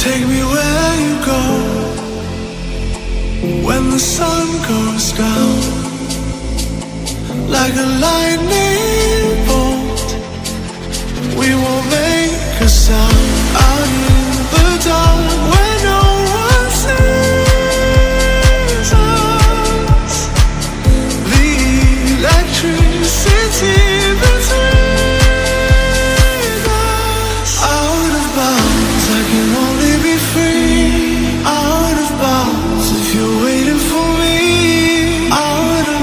Take me where you go when the sun goes down, like a lightning bolt. We won't make a sound out in the dark where no one sees us. The electricity between us. Out of bounds, I can only be free. Out of bounds, if you're waiting for me. Out of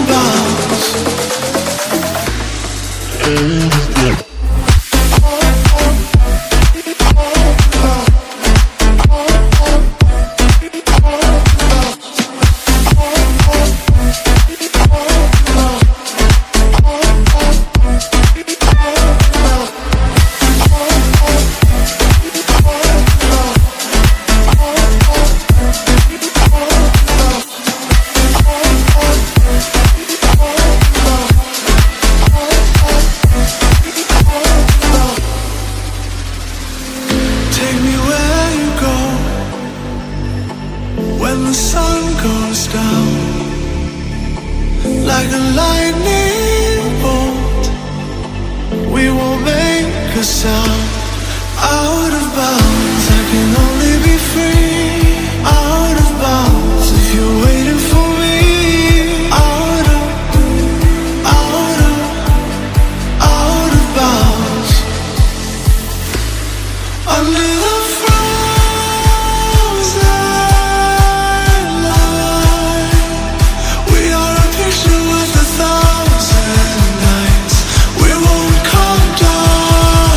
bounds. Take me where you go when the sun goes down, like a lightning bolt. We won't make a sound. Out of bounds, I can only be free. Out of bounds, if you're waiting for me. Out of bounds. Under the frozen light, we are a picture worth 1,000 nights. We won't come down.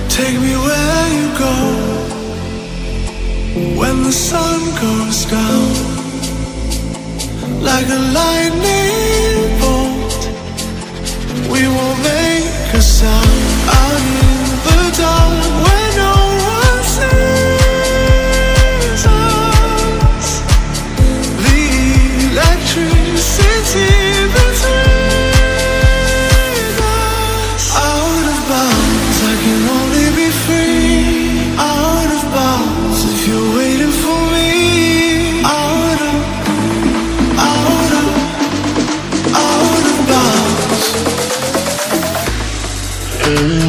Take me where you go when the sun goes down, like a lightning bolt. We won't make a sound out in the dark where no one sees us. The electricity between us. Out of bounds, I can only be free. Out of bounds, if you're waiting for me. Out of bounds.